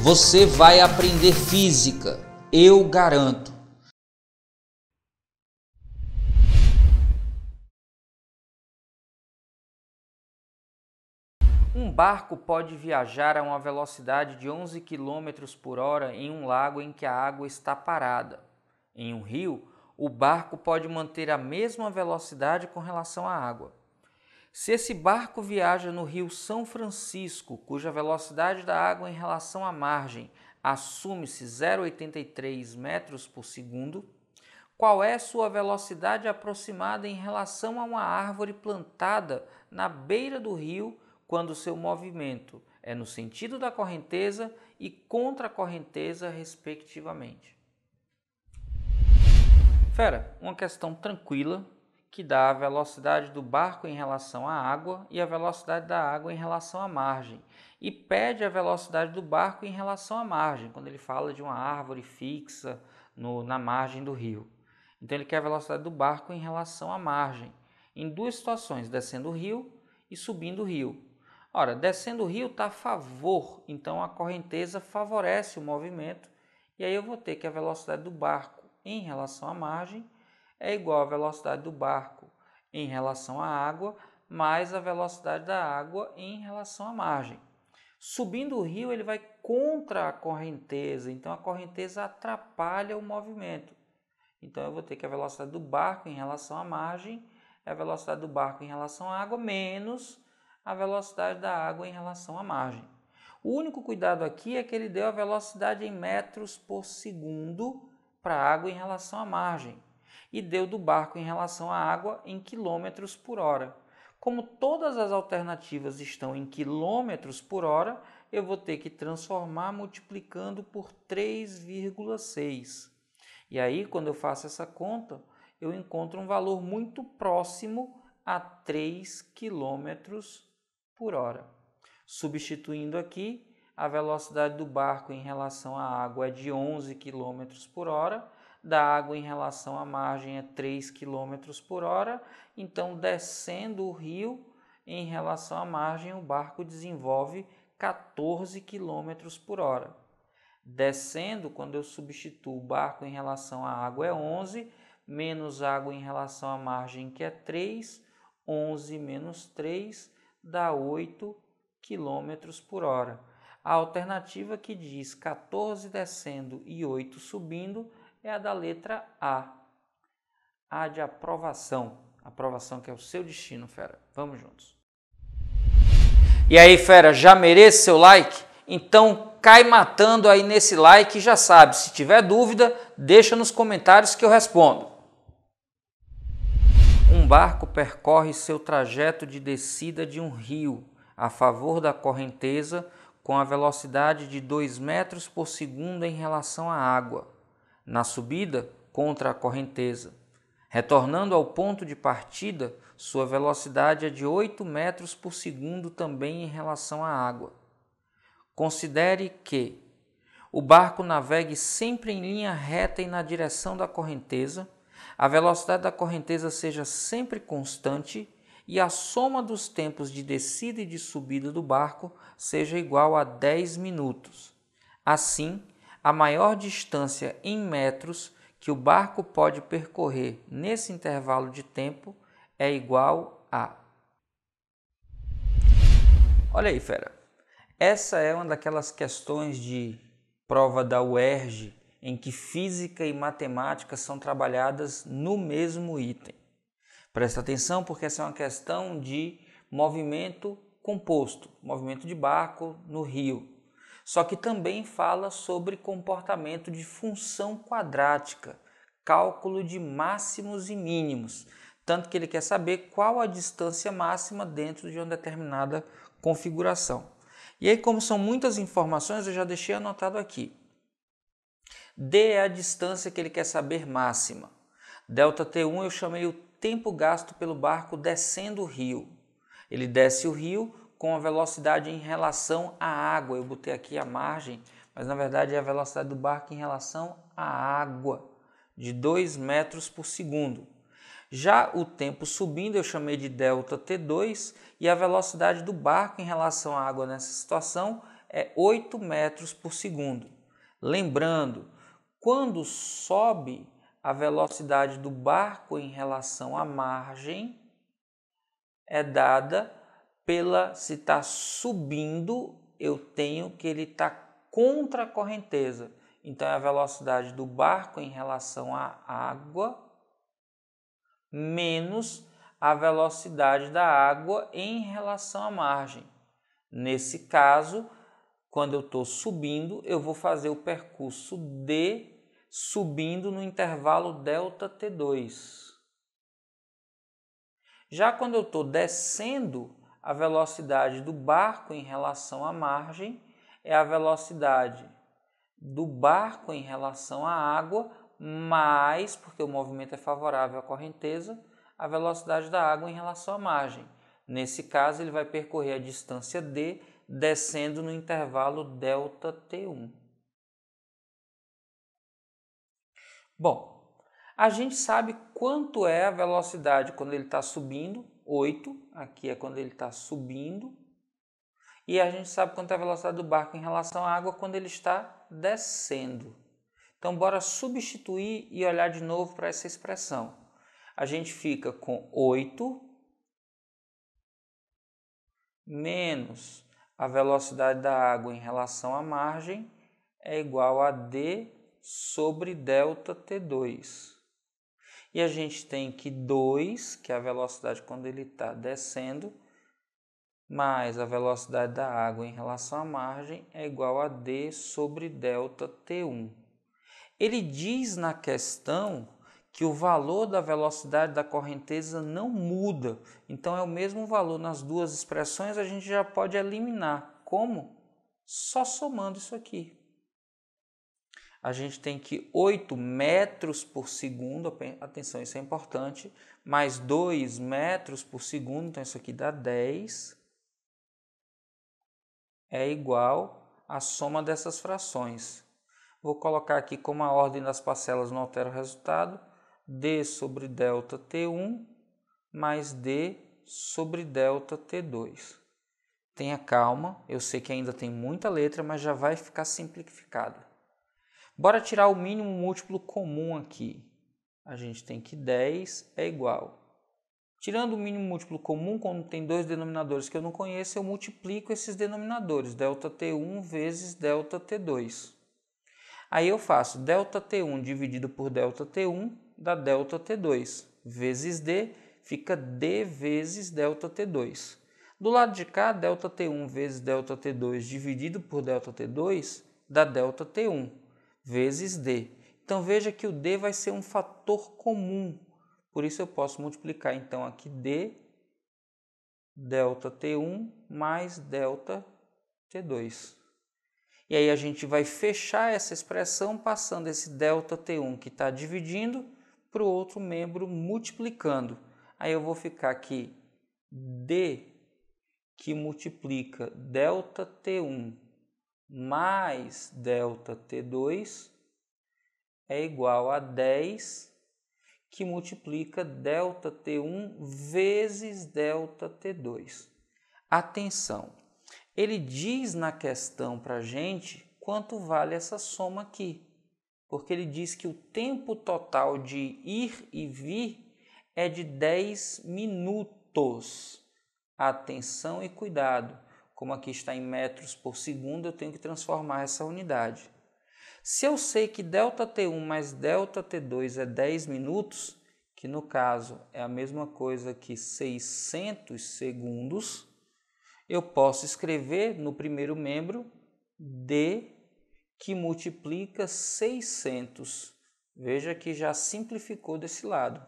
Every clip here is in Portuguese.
Você vai aprender física, eu garanto. Um barco pode viajar a uma velocidade de 11 km por hora em um lago em que a água está parada. Em um rio, o barco pode manter a mesma velocidade com relação à água. Se esse barco viaja no rio São Francisco, cuja velocidade da água em relação à margem assume-se 0,83 metros por segundo, qual é sua velocidade aproximada em relação a uma árvore plantada na beira do rio quando seu movimento é no sentido da correnteza e contra a correnteza, respectivamente? Fera, uma questão tranquila que dá a velocidade do barco em relação à água e a velocidade da água em relação à margem, e pede a velocidade do barco em relação à margem, quando ele fala de uma árvore fixa na margem do rio. Então ele quer a velocidade do barco em relação à margem, em duas situações, descendo o rio e subindo o rio. Ora, descendo o rio está a favor, então a correnteza favorece o movimento, e aí eu vou ter que a velocidade do barco em relação à margem é igual à velocidade do barco em relação à água, mais a velocidade da água em relação à margem. Subindo o rio, ele vai contra a correnteza, então a correnteza atrapalha o movimento. Então eu vou ter que a velocidade do barco em relação à margem é a velocidade do barco em relação à água menos a velocidade da água em relação à margem. O único cuidado aqui é que ele deu a velocidade em metros por segundo para a água em relação à margem e deu do barco em relação à água em quilômetros por hora. Como todas as alternativas estão em quilômetros por hora, eu vou ter que transformar multiplicando por 3,6. E aí, quando eu faço essa conta, eu encontro um valor muito próximo a 3 km por hora. Substituindo aqui, a velocidade do barco em relação à água é de 11 km por hora, da água em relação à margem é 3 km por hora, então descendo o rio em relação à margem o barco desenvolve 14 km por hora. Descendo, quando eu substituo o barco em relação à água é 11, menos água em relação à margem que é 3, 11 menos 3 dá 8 km por hora. A alternativa que diz 14 descendo e 8 subindo é a da letra A. A de aprovação. Aprovação que é o seu destino, fera. Vamos juntos. E aí, fera, já merece seu like? Então cai matando aí nesse like e já sabe, se tiver dúvida, deixa nos comentários que eu respondo. Um barco percorre seu trajeto de descida de um rio a favor da correnteza com a velocidade de 2 metros por segundo em relação à água. Na subida, contra a correnteza. Retornando ao ponto de partida, sua velocidade é de 8 metros por segundo também em relação à água. Considere que o barco navegue sempre em linha reta e na direção da correnteza, a velocidade da correnteza seja sempre constante e a soma dos tempos de descida e de subida do barco seja igual a 10 minutos. Assim, a maior distância em metros que o barco pode percorrer nesse intervalo de tempo é igual a... Olha aí, fera. Essa é uma daquelas questões de prova da UERJ em que física e matemática são trabalhadas no mesmo item. Presta atenção porque essa é uma questão de movimento composto, movimento de barco no rio. Só que também fala sobre comportamento de função quadrática, cálculo de máximos e mínimos, tanto que ele quer saber qual a distância máxima dentro de uma determinada configuração. E aí, como são muitas informações, eu já deixei anotado aqui. D é a distância que ele quer saber máxima. ΔT1 eu chamei o tempo gasto pelo barco descendo o rio. Ele desce o rio com a velocidade em relação à água. Eu botei aqui a margem, mas na verdade é a velocidade do barco em relação à água, de 2 metros por segundo. Já o tempo subindo eu chamei de ΔT2 e a velocidade do barco em relação à água nessa situação é 8 metros por segundo. Lembrando, quando sobe a velocidade do barco em relação à margem, é dada pela, se está subindo, eu tenho que ele está contra a correnteza. Então, é a velocidade do barco em relação à água menos a velocidade da água em relação à margem. Nesse caso, quando eu estou subindo, eu vou fazer o percurso D subindo no intervalo ΔT2. Já quando eu estou descendo, a velocidade do barco em relação à margem é a velocidade do barco em relação à água, mais, porque o movimento é favorável à correnteza, a velocidade da água em relação à margem. Nesse caso, ele vai percorrer a distância D, descendo no intervalo ΔT1. Bom, a gente sabe quanto é a velocidade quando ele está subindo, 8, aqui é quando ele está subindo, e a gente sabe quanto é a velocidade do barco em relação à água quando ele está descendo. Então, bora substituir e olhar de novo para essa expressão. A gente fica com 8 menos a velocidade da água em relação à margem é igual a D sobre ΔT2. E a gente tem que 2, que é a velocidade quando ele está descendo, mais a velocidade da água em relação à margem é igual a D sobre ΔT1. Ele diz na questão que o valor da velocidade da correnteza não muda, então é o mesmo valor nas duas expressões, a gente já pode eliminar. Como? Só somando isso aqui. A gente tem que 8 metros por segundo, atenção, isso é importante, mais 2 metros por segundo, então isso aqui dá 10, é igual à soma dessas frações. Vou colocar aqui como a ordem das parcelas não altera o resultado, D sobre ΔT1 mais D sobre ΔT2. Tenha calma, eu sei que ainda tem muita letra, mas já vai ficar simplificado. Bora tirar o mínimo múltiplo comum aqui. A gente tem que 10 é igual. Tirando o mínimo múltiplo comum, quando tem dois denominadores que eu não conheço, eu multiplico esses denominadores, ΔT1 vezes ΔT2. Aí eu faço ΔT1 dividido por ΔT1 dá ΔT2, vezes D, fica D vezes ΔT2. Do lado de cá, ΔT1 vezes ΔT2 dividido por ΔT2 dá ΔT1, vezes D. Então veja que o D vai ser um fator comum, por isso eu posso multiplicar então aqui D, ΔT1 mais ΔT2. E aí a gente vai fechar essa expressão passando esse ΔT1 que está dividindo para o outro membro multiplicando. Aí eu vou ficar aqui D que multiplica ΔT1 mais ΔT2 é igual a 10 que multiplica ΔT1 vezes ΔT2. Atenção! Ele diz na questão para a gente quanto vale essa soma aqui, porque ele diz que o tempo total de ir e vir é de 10 minutos. Atenção e cuidado, como aqui está em metros por segundo, eu tenho que transformar essa unidade. Se eu sei que ΔT1 mais ΔT2 é 10 minutos, que no caso é a mesma coisa que 600 segundos, eu posso escrever no primeiro membro D que multiplica 600. Veja que já simplificou desse lado.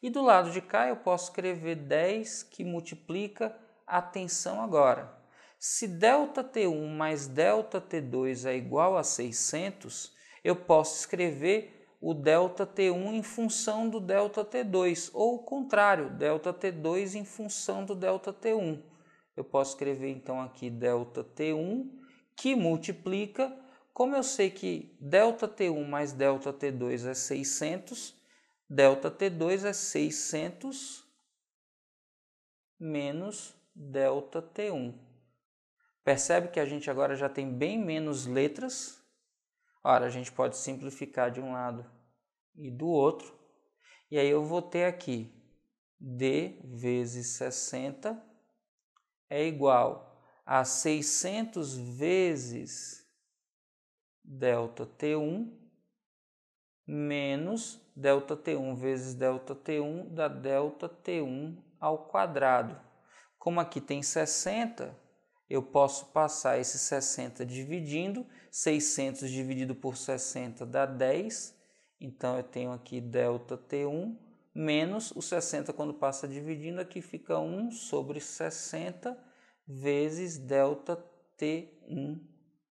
E do lado de cá eu posso escrever 10 que multiplica, atenção agora, se ΔT1 mais ΔT2 é igual a 600, eu posso escrever o ΔT1 em função do ΔT2, ou o contrário, ΔT2 em função do ΔT1. Eu posso escrever então aqui ΔT1 que multiplica, como eu sei que ΔT1 mais ΔT2 é 600, ΔT2 é 600 menos ΔT1. Percebe que a gente agora já tem bem menos letras. Ora, a gente pode simplificar de um lado e do outro. E aí eu vou ter aqui D vezes 60 é igual a 600 vezes ΔT1 menos ΔT1 vezes ΔT1 dá ΔT1 ao quadrado. Como aqui tem 60, eu posso passar esse 60 dividindo, 600 dividido por 60 dá 10, então eu tenho aqui ΔT1 menos o 60 quando passa dividindo, aqui fica 1 sobre 60 vezes ΔT1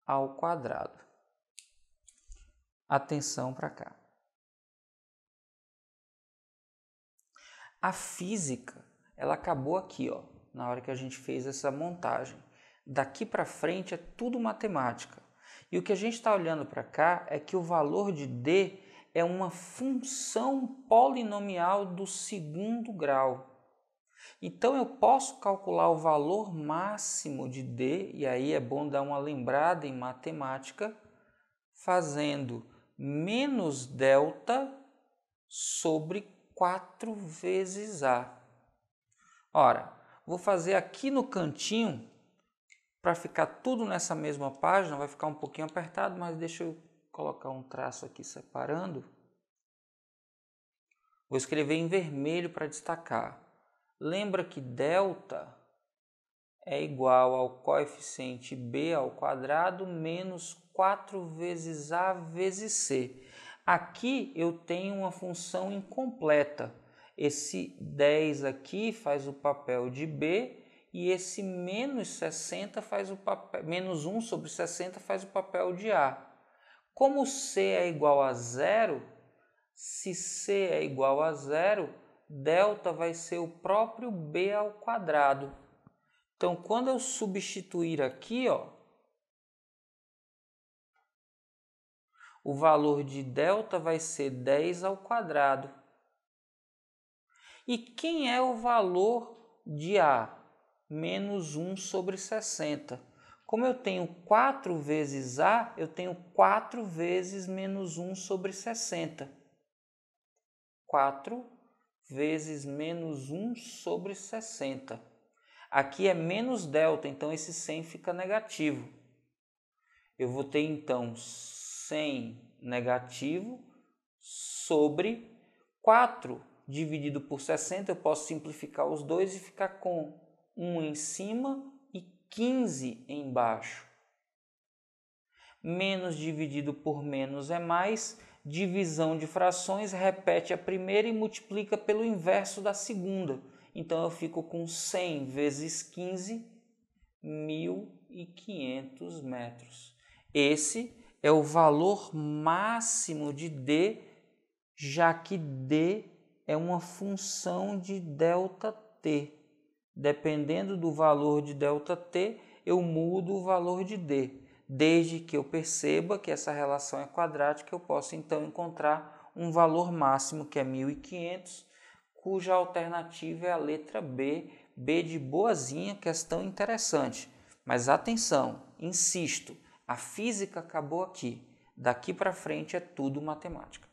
ao quadrado. Atenção para cá. A física, ela acabou aqui, ó, na hora que a gente fez essa montagem. Daqui para frente é tudo matemática. E o que a gente está olhando para cá é que o valor de D é uma função polinomial do segundo grau. Então eu posso calcular o valor máximo de D, e aí é bom dar uma lembrada em matemática, fazendo menos delta sobre 4 vezes A. Ora, vou fazer aqui no cantinho, para ficar tudo nessa mesma página, vai ficar um pouquinho apertado, mas deixa eu colocar um traço aqui separando. Vou escrever em vermelho para destacar. Lembra que delta é igual ao coeficiente b ao quadrado menos 4 vezes a vezes c. Aqui eu tenho uma função incompleta. Esse 10 aqui faz o papel de b e esse menos 60 faz o papel, menos 1 sobre 60 faz o papel de a. Como c é igual a zero, se c é igual a zero, delta vai ser o próprio b ao quadrado. Então, quando eu substituir aqui, ó, o valor de delta vai ser 10 ao quadrado. E quem é o valor de A? Menos 1 sobre 60. Como eu tenho 4 vezes A, eu tenho 4 vezes menos 1 sobre 60. 4 vezes menos 1 sobre 60. Aqui é menos delta, então esse 100 fica negativo. Eu vou ter então 100 negativo sobre 4 dividido por 60. Eu posso simplificar os dois e ficar com 1 em cima e 15 embaixo. Menos dividido por menos é mais. Divisão de frações, repete a primeira e multiplica pelo inverso da segunda. Então eu fico com 100 vezes 15, 1.500 metros. Esse é o valor máximo de D, já que D é uma função de ΔT. Dependendo do valor de ΔT, eu mudo o valor de D. Desde que eu perceba que essa relação é quadrática, eu posso então encontrar um valor máximo que é 1.500, cuja alternativa é a letra B, B de boazinha, questão interessante. Mas atenção, insisto, a física acabou aqui. Daqui para frente é tudo matemática.